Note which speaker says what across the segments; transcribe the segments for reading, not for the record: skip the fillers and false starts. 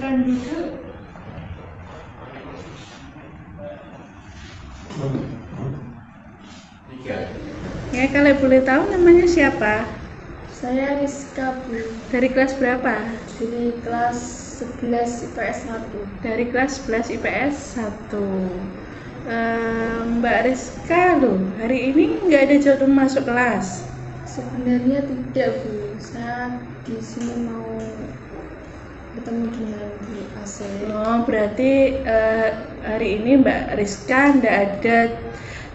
Speaker 1: silakan duduk. Ya, kalau boleh tahu namanya siapa?
Speaker 2: Saya Rizka Bu,
Speaker 1: Dari kelas berapa?
Speaker 2: dari kelas 11 IPS 1.
Speaker 1: Dari kelas 11 IPS 1. Mbak Rizka loh, hari ini nggak ada jadwal masuk kelas.
Speaker 2: Sebenarnya tidak Bu, saya di sini mau bertemu dengan Bu AC.
Speaker 1: Oh, berarti hari ini Mbak Rizka nggak ada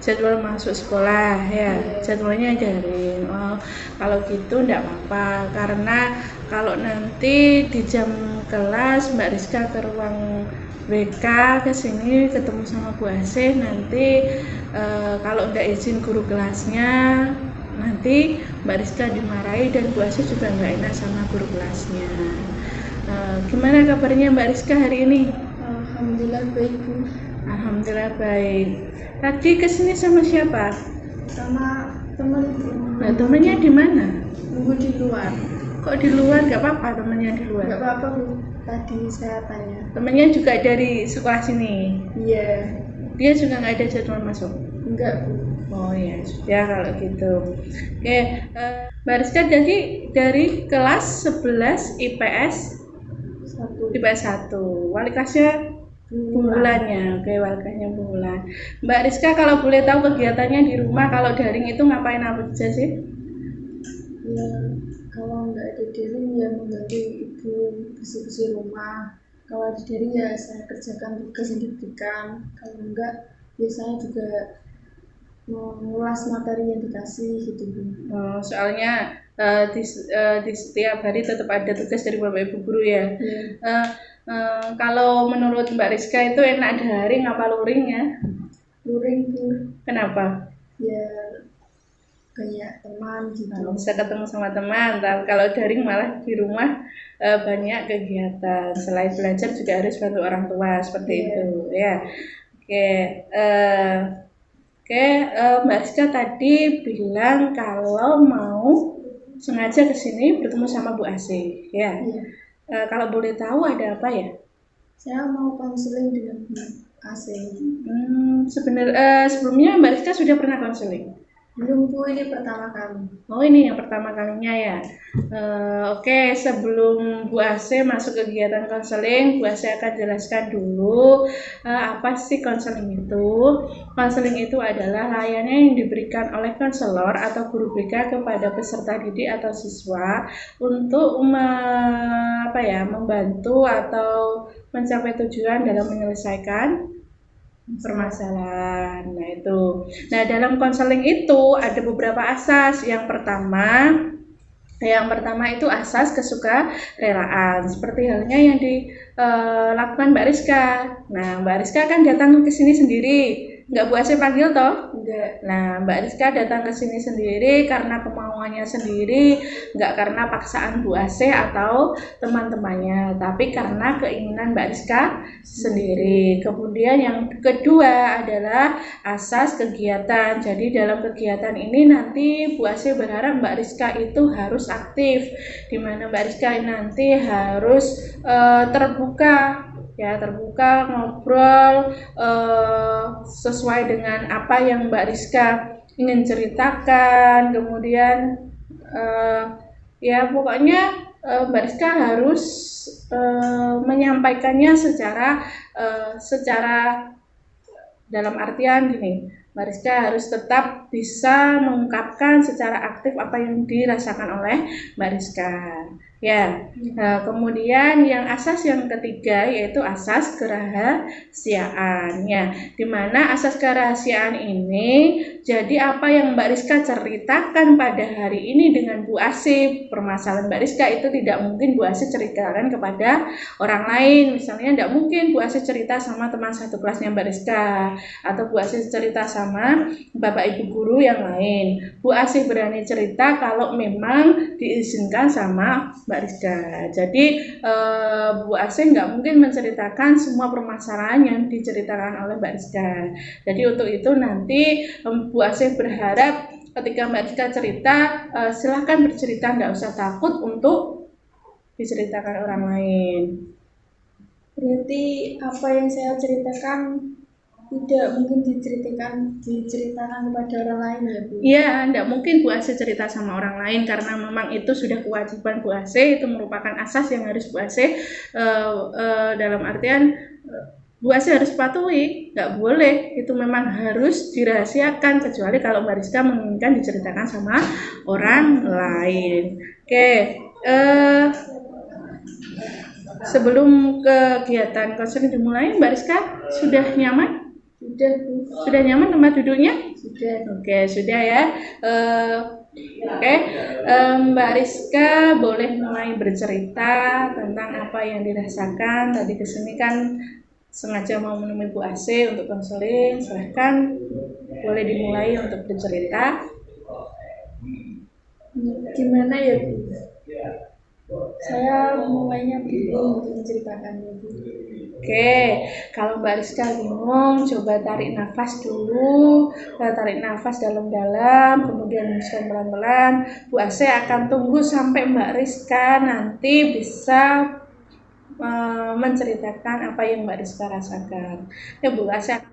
Speaker 1: jadwal masuk sekolah ya?
Speaker 2: Iya.
Speaker 1: Jadwalnya daring. Oh, kalau gitu nggak apa-apa, karena kalau nanti di jam kelas Mbak Rizka ke ruang BK ke sini ketemu sama Bu Asih, nanti kalau nggak izin guru kelasnya nanti Mbak Rizka dimarahi dan Bu Asih juga nggak enak sama guru kelasnya. Gimana kabarnya Mbak Rizka hari ini?
Speaker 2: Alhamdulillah baik Bu.
Speaker 1: Alhamdulillah baik. Tadi kesini sama siapa?
Speaker 2: Sama teman Bu.
Speaker 1: Nah, temennya di mana?
Speaker 2: Nunggu di luar.
Speaker 1: Kok di luar? Gak apa-apa temennya di luar.
Speaker 2: Nggak apa-apa Bu. Tadi saya tanya.
Speaker 1: Temennya juga dari sekolah sini.
Speaker 2: Iya.
Speaker 1: Dia juga nggak ada jadwal masuk.
Speaker 2: Enggak Bu.
Speaker 1: Oh ya, sudah kalau gitu. Oke, Mbak Rizka jadi dari kelas 11 IPS 1. Wali kelasnya bulannya. Oke, wali kelasnya bulan. Mbak Rizka kalau boleh tahu kegiatannya di rumah kalau daring itu ngapain apa aja sih?
Speaker 2: Ya, kalau nggak ada daring ya membantu ibu bersih-bersih rumah. Kalau ada daring ya saya kerjakan tugas yang diberikan. Kalau enggak, biasanya juga mengulas materi yang dikasih gitu Bu.
Speaker 1: Soalnya di setiap hari tetap ada tugas dari Bapak Ibu guru ya.
Speaker 2: Ya,
Speaker 1: Kalau menurut Mbak Rizka itu enak daring apa luring ya?
Speaker 2: luring Bu.
Speaker 1: Kenapa?
Speaker 2: Ya kayak teman gitu.
Speaker 1: Bisa ketemu sama teman. Tapi kalau daring malah di rumah banyak kegiatan. Selain belajar juga harus bantu orang tua seperti
Speaker 2: Iya.
Speaker 1: itu ya. Oke, Mbak Rizka tadi bilang kalau mau sengaja kesini bertemu sama Bu Asih ya.
Speaker 2: Iya.
Speaker 1: Kalau boleh tahu ada apa ya?
Speaker 2: Saya mau konseling dengan Bu AC.
Speaker 1: Sebelumnya Mbak Rizka sudah pernah konseling?
Speaker 2: Belum Bu, ini pertama kali.
Speaker 1: Oh, ini yang pertama kalinya ya. Oke, sebelum Bu Ase masuk kegiatan konseling, Bu Ase akan jelaskan dulu apa sih konseling itu. Konseling itu adalah layanan yang diberikan oleh konselor atau guru BK kepada peserta didik atau siswa untuk membantu atau mencapai tujuan dalam menyelesaikan permasalahan. Nah, dalam konseling itu ada beberapa asas. Yang pertama itu asas kesukarelaan, seperti halnya yang dilakukan Mbak Rizka. Nah, Mbak Rizka kan datang ke sini sendiri, nggak Bu Asih panggil toh?
Speaker 2: Enggak.
Speaker 1: Nah, Mbak Rizka datang ke sini sendiri karena kemauannya sendiri, nggak karena paksaan Bu Asih atau teman-temannya, tapi karena keinginan Mbak Rizka sendiri. Kemudian yang kedua adalah asas kegiatan. Jadi dalam kegiatan ini nanti Bu Asih berharap Mbak Rizka itu harus aktif, di mana Mbak Rizka nanti harus terbuka ngobrol sesuai dengan apa yang Mbak Rizka ingin ceritakan. Kemudian pokoknya Mbak Rizka harus menyampaikannya secara dalam artian gini, Mbak Rizka harus tetap bisa mengungkapkan secara aktif apa yang dirasakan oleh Mbak Rizka. Ya, kemudian yang asas yang ketiga yaitu asas kerahasiaan. Ya, di mana asas kerahasiaan ini jadi apa yang Mbak Rizka ceritakan pada hari ini dengan Bu Asih, permasalahan Mbak Rizka itu tidak mungkin Bu Asih ceritakan kepada orang lain. Misalnya tidak mungkin Bu Asih cerita sama teman satu kelasnya Mbak Rizka, atau Bu Asih cerita sama Bapak Ibu guru yang lain. Bu Asih berani cerita kalau memang diizinkan sama Mbak Rizka. Jadi Bu Asih nggak mungkin menceritakan semua permasalahan yang diceritakan oleh Mbak Rizka. Jadi untuk itu nanti Bu Asih berharap ketika Mbak Rizka cerita, silahkan bercerita, nggak usah takut untuk diceritakan orang lain.
Speaker 2: Berarti apa yang saya ceritakan tidak mungkin diceritakan kepada orang lain ya Bu?
Speaker 1: Iya, tidak mungkin Bu Ase cerita sama orang lain karena memang itu sudah kewajiban Bu Ase, itu merupakan asas yang harus Bu Ase dalam artian Bu Ase harus patuhi, nggak boleh, itu memang harus dirahasiakan kecuali kalau Mbak Rizka menginginkan diceritakan sama orang lain. Oke, sebelum kegiatan konseling dimulai, Mbak Rizka sudah nyaman?
Speaker 2: Sudah Bu.
Speaker 1: Sudah nyaman tempat duduknya?
Speaker 2: Sudah.
Speaker 1: Oke, sudah ya. Oke, Mbak Rizka boleh mulai bercerita tentang apa yang dirasakan. Tadi kesini kan sengaja mau menemui Bu Ase untuk konseling. Silahkan, boleh dimulai untuk bercerita.
Speaker 2: Gimana ya Bu? Saya mulainya bingung untuk menceritakannya Bu.
Speaker 1: Oke, kalau Mbak Rizka bingung, coba tarik nafas dulu, tarik nafas dalam-dalam, kemudian hembuskan pelan-pelan. Bu Ase akan tunggu sampai Mbak Rizka nanti bisa menceritakan apa yang Mbak Rizka rasakan. Ya Bu Ase.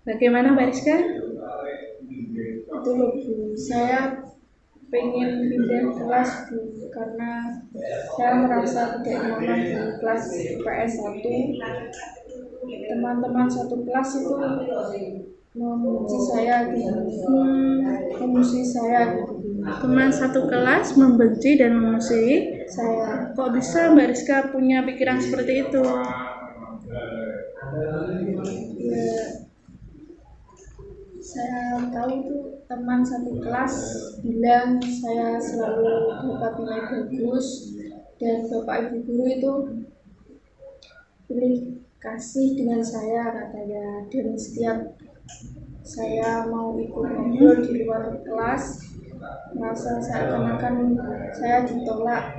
Speaker 1: Bagaimana Mbak Rizka?
Speaker 2: Itu loh Bu, saya pengen pindah kelas Bu, karena saya merasa tidak nyaman di kelas PS1. Teman-teman satu kelas itu memuji saya gitu, memuji saya gitu.
Speaker 1: Teman satu kelas membenci dan memusuhi
Speaker 2: Saya.
Speaker 1: Kok bisa Mbak Rizka punya pikiran seperti itu?
Speaker 2: Ya, saya tahu tuh teman satu kelas bilang saya selalu dapat nilai bagus, dan bapak ibu guru itu pilih kasih dengan saya katanya, dan setiap saya mau ikut ngobrol di luar kelas merasa seakan-akan saya ditolak.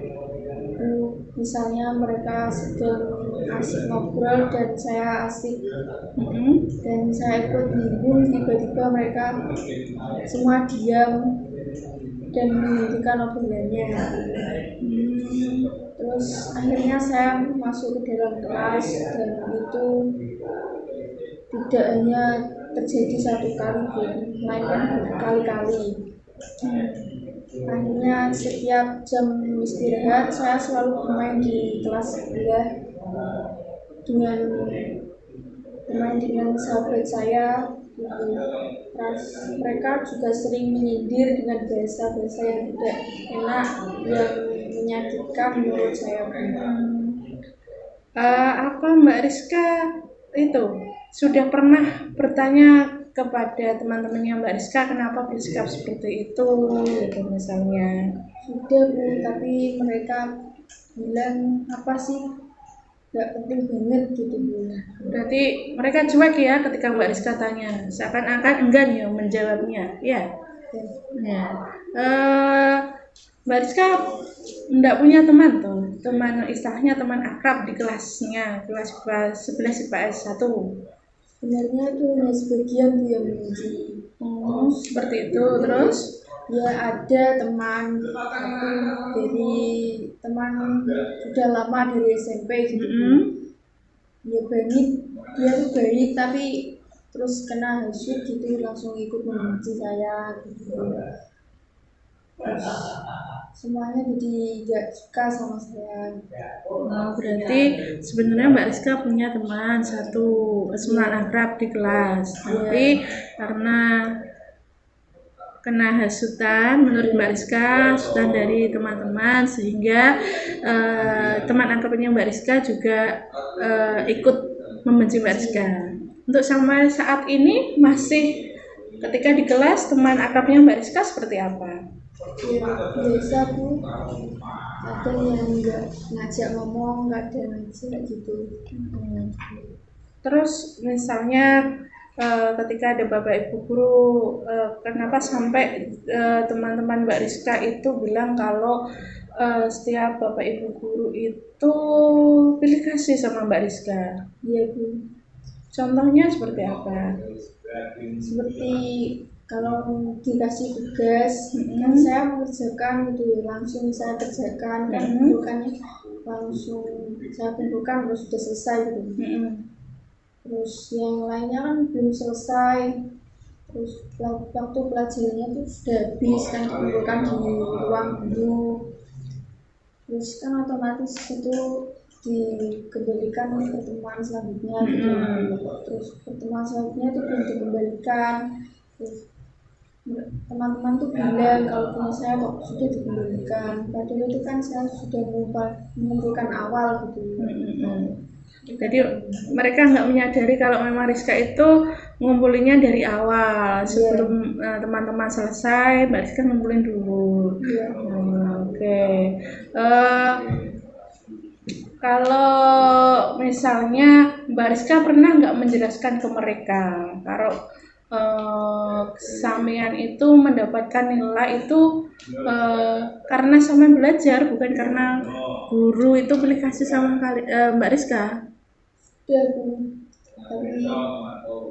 Speaker 2: Misalnya mereka sedang asik ngobrol dan saya asik, dan saya ikut bingung, tiba-tiba mereka semua diam dan menghentikan obrolannya. Terus akhirnya saya masuk ke dalam kelas, dan itu tidak hanya terjadi satu kali Bu, melainkan berkali-kali. Akhirnya setiap jam istirahat saya selalu bermain di kelas sebelah dengan bermain dengan sahabat saya gitu. Terus mereka juga sering menyindir dengan bahasa-bahasa yang tidak enak, yang menyakitkan menurut saya.
Speaker 1: Apa Mbak Rizka itu sudah pernah bertanya kepada teman-temannya Mbak Rizka kenapa bersikap seperti itu gitu misalnya?
Speaker 2: Sudah Bu, tapi mereka bilang apa sih, nggak penting banget gitu Bu.
Speaker 1: Berarti mereka cuek ya ketika Mbak Rizka tanya, seakan-akan enggan ya menjawabnya, ya. Ya. Mbak Rizka enggak punya teman tuh, teman istilahnya teman akrab di kelasnya, kelas 11 IPS 1.
Speaker 2: Sebenarnya itu hanya sebagian Bu yang benci.
Speaker 1: Seperti itu. Terus
Speaker 2: ya ada teman aku dari teman sudah lama dari SMP gitu. Ya baik, dia tuh baik tapi terus kena hasut gitu langsung ikut membenci saya gitu. Terus semuanya jadi gak suka sama saya.
Speaker 1: Berarti sebenarnya Mbak Rizka punya teman satu, teman akrab di kelas, tapi karena kena hasutan menurut Mbak Rizka, hasutan dari teman-teman sehingga teman akrabnya Mbak Rizka juga ikut membenci Mbak Rizka. Untuk sampai saat ini masih ketika di kelas teman akrabnya Mbak Rizka seperti apa?
Speaker 2: Ya, biasa Bu, ada yang nggak ngajak ngomong, nggak ada ngajak gitu.
Speaker 1: Terus misalnya ketika ada Bapak Ibu Guru, kenapa sampai teman-teman Mbak Rizka itu bilang kalau setiap Bapak Ibu Guru itu pilih kasih sama Mbak Rizka?
Speaker 2: Iya Bu.
Speaker 1: Contohnya seperti apa?
Speaker 2: Seperti kalau dikasih tugas, kan saya mengerjakan itu langsung saya kerjakan, kan bukannya langsung saya kumpulkan terus sudah selesai gitu. Terus yang lainnya kan belum selesai, terus waktu pelajarannya tuh sudah habis kan dikumpulkan di ruang guru, terus kan otomatis itu dikembalikan pertemuan selanjutnya gitu. Terus pertemuan selanjutnya itu belum dikembalikan, terus teman-teman tuh bilang kalau punya saya kok sudah dikembalikan, padahal itu kan saya sudah mengumpulkan awal gitu.
Speaker 1: Jadi mereka nggak menyadari kalau memang Rizka itu ngumpulinnya dari awal sebelum teman-teman selesai, Mbak Rizka ngumpulin dulu. Oke. Kalau misalnya Mbak Rizka pernah nggak menjelaskan ke mereka kalau sampean itu mendapatkan nilai itu karena sampean belajar, bukan karena guru itu pilih kasih sama Mbak Rizka?
Speaker 2: Ya Bu, tapi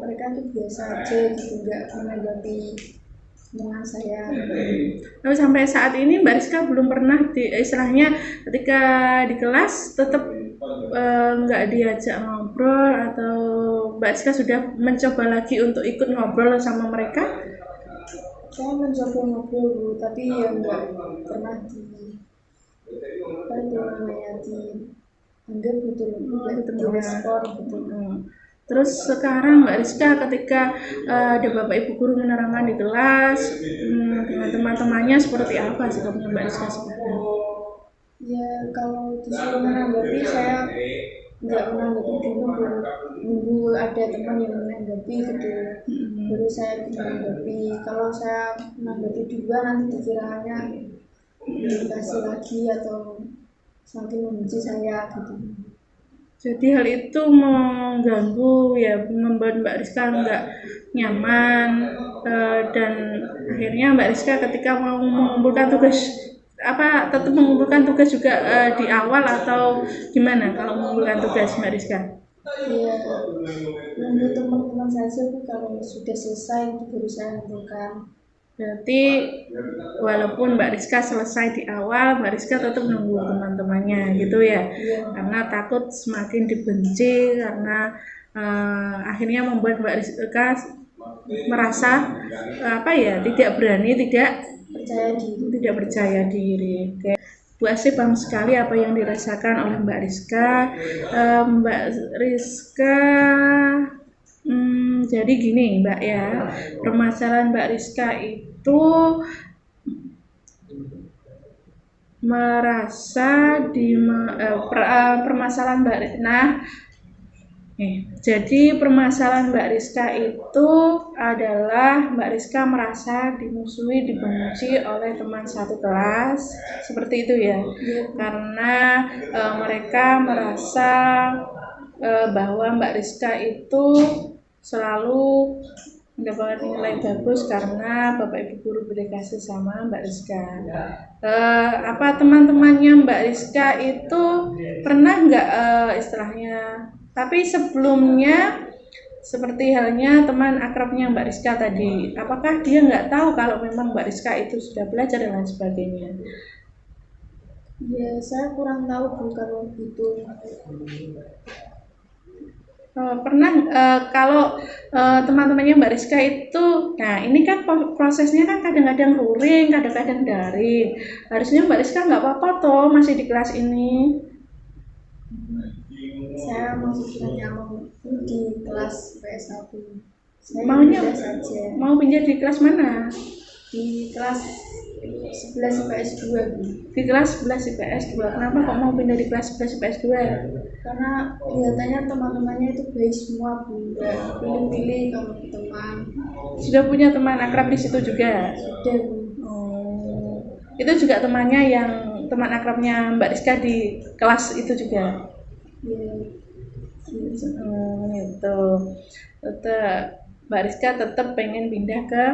Speaker 2: mereka tuh biasa aja gitu, nggak menanggapi dengan saya.
Speaker 1: Lalu sampai saat ini Mbak Rizka belum pernah istilahnya ketika di kelas tetap nggak diajak ngobrol, atau Mbak Rizka sudah mencoba lagi untuk ikut ngobrol sama mereka?
Speaker 2: Saya mencoba ngobrol Bu, tapi ya nggak pernah dianggap betul direspon gitu.
Speaker 1: Terus sekarang Mbak Rizka ketika ada Bapak Ibu Guru menerangkan di kelas dengan teman-temannya seperti apa sikapnya Mbak Rizka sekarang?
Speaker 2: Ya kalau disuruh menanggapi saya nggak menanggapi dulu, nunggu ada teman yang menanggapi gitu, baru saya menanggapi. Kalau saya menanggapi duluan nanti dikiranya dikasih lagi atau semakin membenci saya gitu.
Speaker 1: Jadi hal itu mengganggu ya, membuat Mbak Rizka nggak nyaman, dan akhirnya Mbak Rizka ketika mau mengumpulkan tugas tetap mengumpulkan tugas juga di awal atau gimana kalau mengumpulkan tugas Mbak Rizka?
Speaker 2: Ya nunggu teman-teman saja tuh kalau sudah selesai baru saya mengumpulkan.
Speaker 1: Berarti walaupun Mbak Rizka selesai di awal, Mbak Rizka tetap nunggu teman-temannya gitu ya, karena takut semakin dibenci, karena akhirnya membuat Mbak Rizka merasa tidak berani, tidak percaya diri. Oke. Bu Asih paham sekali apa yang dirasakan oleh Mbak Rizka. Mbak Rizka, jadi gini Mbak ya, permasalahan Mbak Rizka itu merasa permasalahan Mbak Rizka. Jadi permasalahan Mbak Rizka itu adalah Mbak Rizka merasa dimusuhi, dibenci oleh teman satu kelas, seperti itu ya. Karena mereka merasa bahwa Mbak Rizka itu selalu mendapatkan nilai bagus karena Bapak Ibu guru berdikasi sama Mbak Rizka. Teman-temannya Mbak Rizka itu pernah nggak istilahnya? Tapi sebelumnya, seperti halnya teman akrabnya Mbak Rizka tadi, apakah dia nggak tahu kalau memang Mbak Rizka itu sudah belajar dan lain sebagainya?
Speaker 2: Ya, saya kurang tahu Bu kalau itu.
Speaker 1: Pernah kalau teman-temannya Mbak Rizka itu, nah ini kan prosesnya kan kadang-kadang luring, kadang-kadang daring. Harusnya Mbak Rizka nggak apa-apa toh masih di kelas ini.
Speaker 2: Saya maksudnya mau di kelas PS1.
Speaker 1: Maunya mau pindah di kelas mana?
Speaker 2: Di kelas 11 IPS 2.
Speaker 1: Di kelas 11 IPS 2. Kenapa kok mau pindah di kelas 11 IPS 2?
Speaker 2: Karena kelihatannya teman-temannya itu baik semua Bu. Pilih-pilih kalau teman.
Speaker 1: Sudah punya teman akrab di situ juga?
Speaker 2: Sudah Bu.
Speaker 1: Itu juga temannya yang teman akrabnya Mbak Rizka di kelas itu juga?
Speaker 2: Iya.
Speaker 1: Gitu. Mbak Rizka tetap pengen pindah ke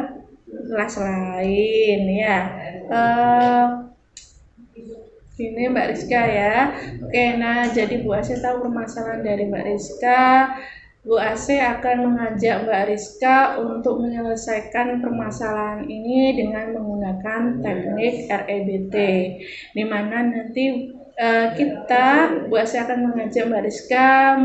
Speaker 1: kelas lain ya. Ini Mbak Rizka ya. Oke, nah jadi Bu Asih tahu permasalahan dari Mbak Rizka. Bu Asih akan mengajak Mbak Rizka untuk menyelesaikan permasalahan ini dengan menggunakan teknik REBT, di mana nanti Bu Asih akan mengajak Mbak Rizka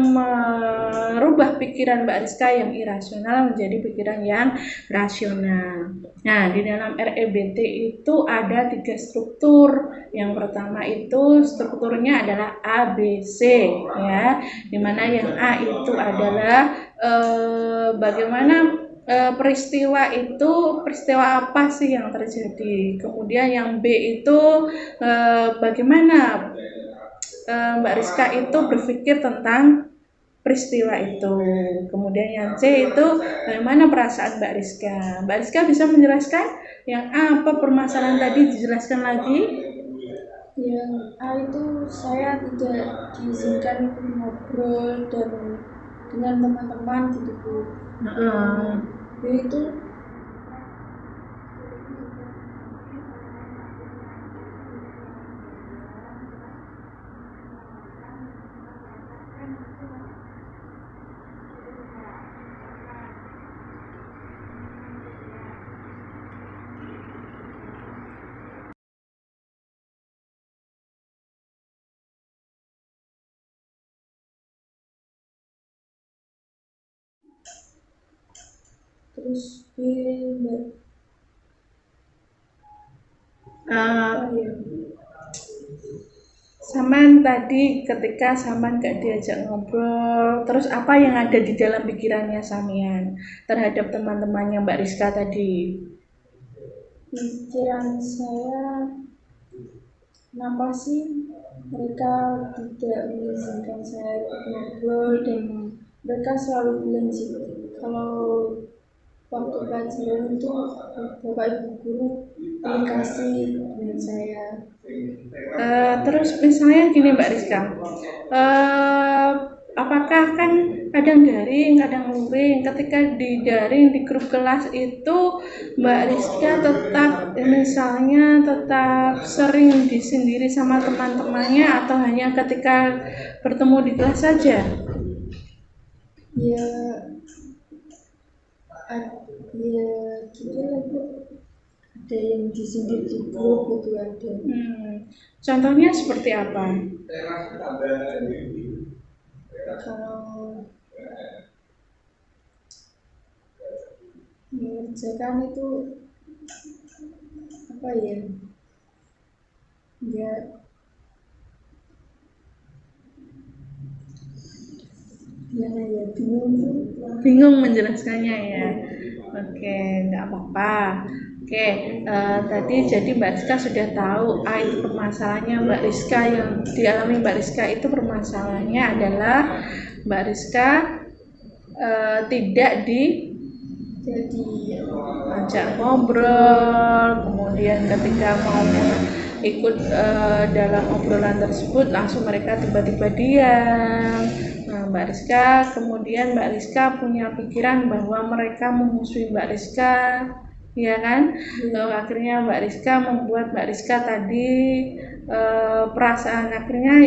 Speaker 1: merubah pikiran Mbak Rizka yang irasional menjadi pikiran yang rasional. Nah, di dalam REBT itu ada 3 struktur. Yang pertama itu strukturnya adalah ABC ya, dimana yang A itu adalah bagaimana peristiwa apa sih yang terjadi. Kemudian yang B itu bagaimana Mbak Rizka itu berpikir tentang peristiwa itu. Kemudian yang C itu bagaimana perasaan Mbak Rizka. Mbak Rizka bisa menjelaskan yang A apa permasalahan tadi, dijelaskan lagi?
Speaker 2: Yang A itu saya tidak diizinkan ngobrol dan dengan teman-teman gitu Bu. B itu terus B
Speaker 1: Saman tadi ketika Saman gak diajak ngobrol, terus apa yang ada di dalam pikirannya Samian terhadap teman-temannya Mbak Rizka tadi?
Speaker 2: Pikiran saya, kenapa sih mereka tidak mengizinkan saya ngobrol dan mereka selalu bilang sih kalau waktu pelajaran itu Bapak Ibu guru dikasih dengan saya.
Speaker 1: Terus misalnya gini Mbak Rizka, apakah kan kadang daring, kadang luring, ketika di daring di grup kelas itu Mbak Rizka tetap sering disendiri sama teman-temannya atau hanya ketika bertemu di kelas saja?
Speaker 2: Ya gitu lah Bu. Ada yang disindir di grup gitu ada.
Speaker 1: Contohnya seperti apa?
Speaker 2: Kalau kerjakan itu apa ya? Ya gimana ya,
Speaker 1: Bingung menjelaskannya ya. Oke, nggak apa-apa. Oke, tadi jadi Mbak Rizka sudah tahu itu permasalahannya Mbak Rizka yang dialami Mbak Rizka itu permasalahannya adalah Mbak Rizka tidak
Speaker 2: jadi
Speaker 1: ajak ngobrol, kemudian ketika mau ikut dalam obrolan tersebut langsung mereka tiba-tiba diam. Nah, Mbak Rizka, kemudian Mbak Rizka punya pikiran bahwa mereka memusuhi Mbak Rizka, ya kan? Lalu akhirnya Mbak Rizka membuat Mbak Rizka tadi perasaan akhirnya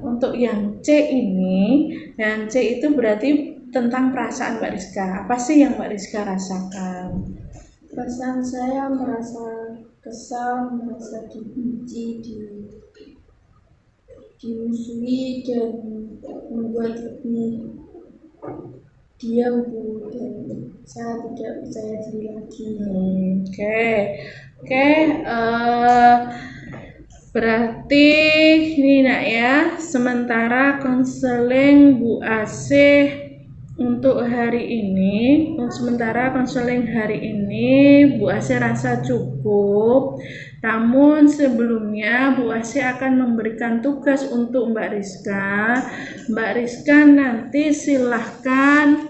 Speaker 1: untuk yang C ini, yang C itu berarti tentang perasaan Mbak Rizka. Apa sih yang Mbak Rizka rasakan?
Speaker 2: perasaan saya merasa kesal, merasa dibenci, dimusuhi, dan membuat lebih diam Bu, dan saya tidak percaya diri lagi.
Speaker 1: Oke, berarti ini nak ya, sementara konseling Bu Asih untuk hari ini, Bu Asih rasa cukup. Namun sebelumnya Bu Asih akan memberikan tugas untuk Mbak Rizka. Mbak Rizka nanti silahkan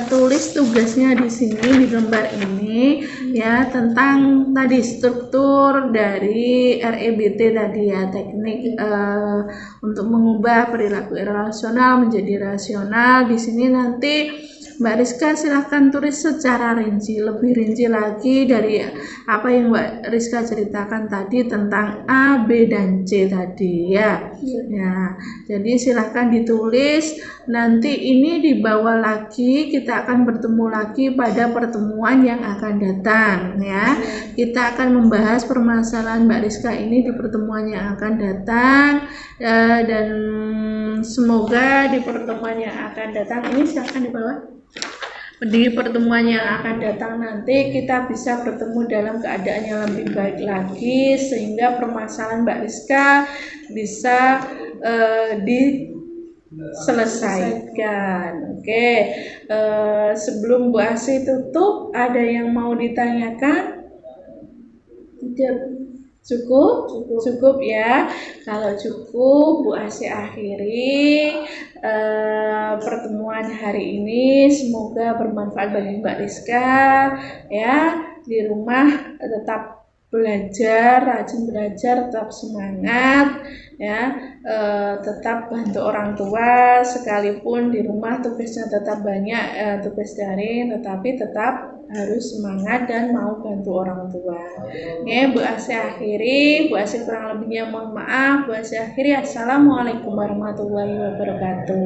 Speaker 1: tulis tugasnya di sini di lembar ini ya, tentang tadi struktur dari REBT tadi ya, teknik untuk mengubah perilaku irasional menjadi rasional. Di sini nanti Mbak Rizka silahkan tulis secara rinci, lebih rinci lagi dari apa yang Mbak Rizka ceritakan tadi tentang A, B, dan C tadi ya. Ya, jadi silahkan ditulis. Nanti ini dibawa lagi, kita akan bertemu lagi pada pertemuan yang akan datang ya. Kita akan membahas permasalahan Mbak Rizka ini di pertemuan yang akan datang, dan semoga di pertemuan yang akan datang ini silahkan dibawa. Di pertemuan yang akan datang nanti kita bisa bertemu dalam keadaan yang lebih baik lagi, sehingga permasalahan Mbak Rizka bisa diselesaikan. Oke, sebelum Bu Asih tutup, ada yang mau ditanyakan?
Speaker 2: Tidak.
Speaker 1: Cukup ya. Kalau cukup, Bu Asih akhiri pertemuan hari ini. Semoga bermanfaat bagi Mbak Rizka ya. Di rumah tetap belajar, rajin belajar, tetap semangat ya, tetap bantu orang tua, sekalipun di rumah tugasnya tetap banyak, tugas daring, tetapi tetap harus semangat dan mau bantu orang tua. Bu Asih akhiri, Bu Asih kurang lebihnya mohon maaf. Bu Asih akhiri, assalamualaikum warahmatullahi wabarakatuh.